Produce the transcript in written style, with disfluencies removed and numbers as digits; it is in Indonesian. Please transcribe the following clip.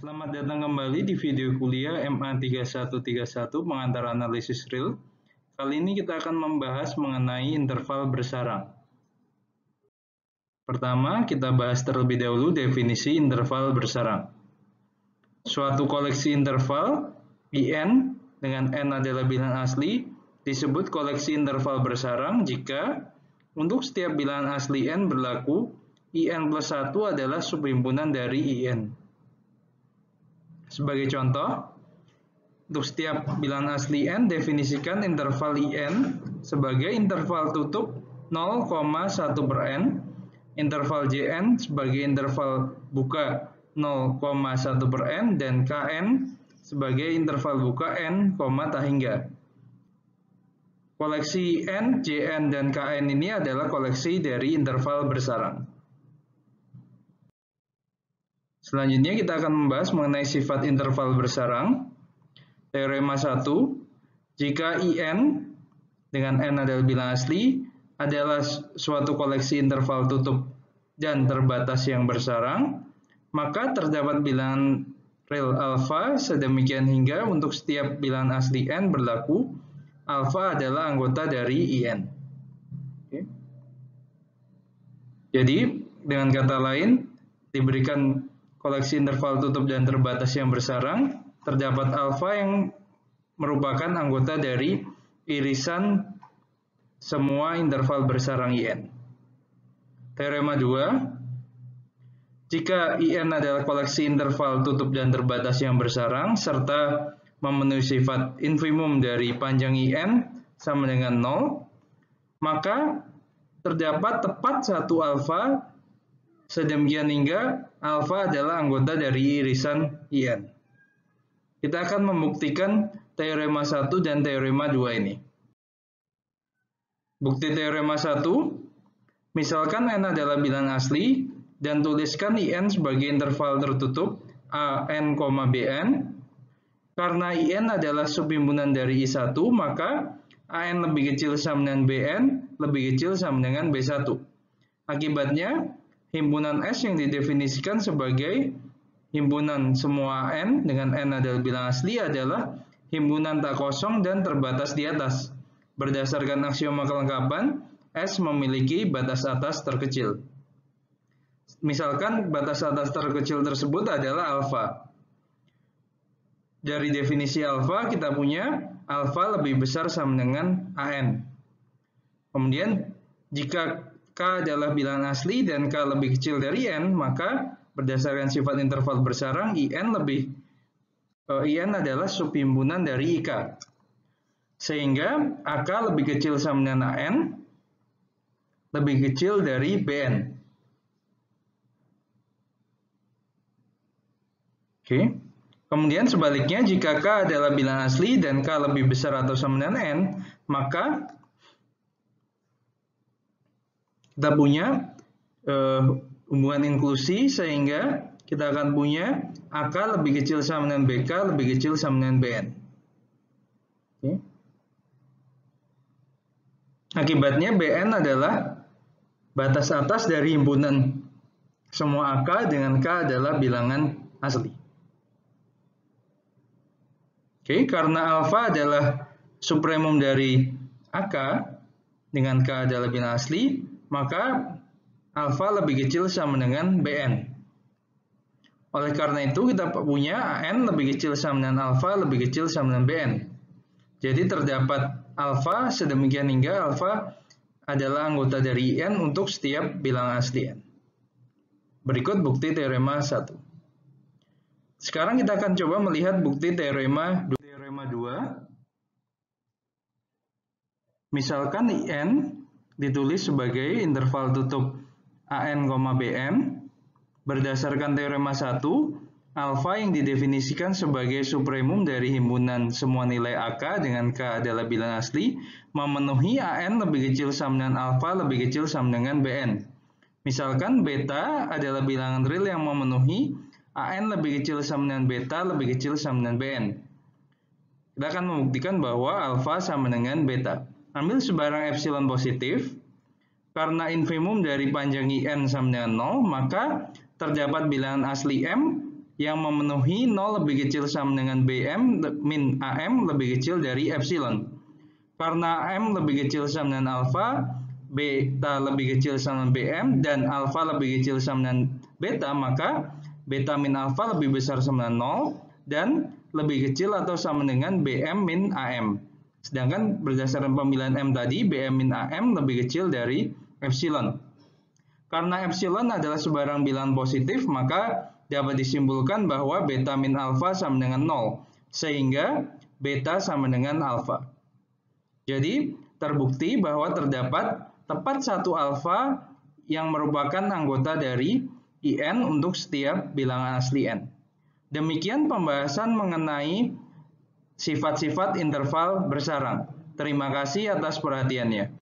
Selamat datang kembali di video kuliah MA3131 pengantar analisis real. Kali ini kita akan membahas mengenai interval bersarang. Pertama, kita bahas terlebih dahulu definisi interval bersarang. Suatu koleksi interval, IN, dengan N adalah bilangan asli, disebut koleksi interval bersarang jika untuk setiap bilangan asli N berlaku, IN plus 1 adalah subhimpunan dari IN. Sebagai contoh, untuk setiap bilangan asli N, definisikan interval IN sebagai interval tutup 0,1 per N, interval JN sebagai interval buka 0,1 per N, dan KN sebagai interval buka N, tak hingga. Koleksi N, JN, dan KN ini adalah koleksi dari interval bersarang. Selanjutnya kita akan membahas mengenai sifat interval bersarang. Teorema 1, jika IN dengan N adalah bilangan asli, adalah suatu koleksi interval tutup dan terbatas yang bersarang, maka terdapat bilangan real alfa sedemikian hingga untuk setiap bilangan asli N berlaku, alfa adalah anggota dari IN. Oke. Jadi, dengan kata lain, diberikan koleksi interval tutup dan terbatas yang bersarang, terdapat alfa yang merupakan anggota dari irisan semua interval bersarang IN. Teorema 2, jika IN adalah koleksi interval tutup dan terbatas yang bersarang, serta memenuhi sifat infimum dari panjang IN sama dengan 0, maka terdapat tepat satu alfa sedemikian hingga alfa adalah anggota dari irisan IN. Kita akan membuktikan teorema 1 dan teorema 2 ini. Bukti teorema 1, misalkan N adalah bilangan asli dan tuliskan IN sebagai interval tertutup AN, BN. Karena IN adalah subhimpunan dari I1, maka AN lebih kecil sama dengan BN lebih kecil sama dengan B1. Akibatnya, himpunan S yang didefinisikan sebagai himpunan semua N dengan N adalah bilangan asli adalah himpunan tak kosong dan terbatas di atas. Berdasarkan aksioma kelengkapan, S memiliki batas atas terkecil. Misalkan batas atas terkecil tersebut adalah alfa. Dari definisi alfa kita punya alfa lebih besar sama dengan AN. Kemudian jika K adalah bilangan asli dan K lebih kecil dari N, maka berdasarkan sifat interval bersarang, IN adalah subhimpunan dari IK. Sehingga AK lebih kecil sama dengan AN, lebih kecil dari BN. Oke. Kemudian sebaliknya, jika K adalah bilangan asli dan K lebih besar atau sama dengan N, maka kita punya hubungan inklusi sehingga kita akan punya AK lebih kecil sama dengan BK lebih kecil sama dengan BN. Oke. Akibatnya BN adalah batas atas dari himpunan semua AK dengan K adalah bilangan asli. Oke, karena alfa adalah supremum dari AK dengan K adalah bilangan asli, maka alfa lebih kecil sama dengan BN. Oleh karena itu kita punya AN lebih kecil sama dengan alfa lebih kecil sama dengan BN. Jadi terdapat alfa sedemikian hingga alfa adalah anggota dari IN untuk setiap bilangan asli N. Berikut bukti teorema 1. Sekarang kita akan coba melihat bukti teorema 2. Misalkan IN ditulis sebagai interval tutup AN, BN. Berdasarkan teorema 1, alfa yang didefinisikan sebagai supremum dari himpunan semua nilai AK dengan K adalah bilangan asli, memenuhi AN lebih kecil sama dengan alfa lebih kecil sama dengan BN. Misalkan beta adalah bilangan real yang memenuhi AN lebih kecil sama dengan beta lebih kecil sama dengan BN. Kita akan membuktikan bahwa alfa sama dengan beta. Ambil sebarang epsilon positif. Karena infimum dari panjang IN sama dengan 0, maka terdapat bilangan asli M yang memenuhi 0 lebih kecil sama dengan BM min AM lebih kecil dari epsilon. Karena AM lebih kecil sama dengan alfa, beta lebih kecil sama dengan BM, dan alfa lebih kecil sama dengan beta, maka beta min alfa lebih besar sama dengan 0 dan lebih kecil atau sama dengan BM min AM. Sedangkan berdasarkan pemilihan M tadi, BM min AM lebih kecil dari epsilon. Karena epsilon adalah sebarang bilangan positif, maka dapat disimpulkan bahwa beta min alfa sama dengan 0, sehingga beta sama dengan alfa. Jadi, terbukti bahwa terdapat tepat satu alfa yang merupakan anggota dari IN untuk setiap bilangan asli N. Demikian pembahasan mengenai sifat-sifat interval bersarang. Terima kasih atas perhatiannya.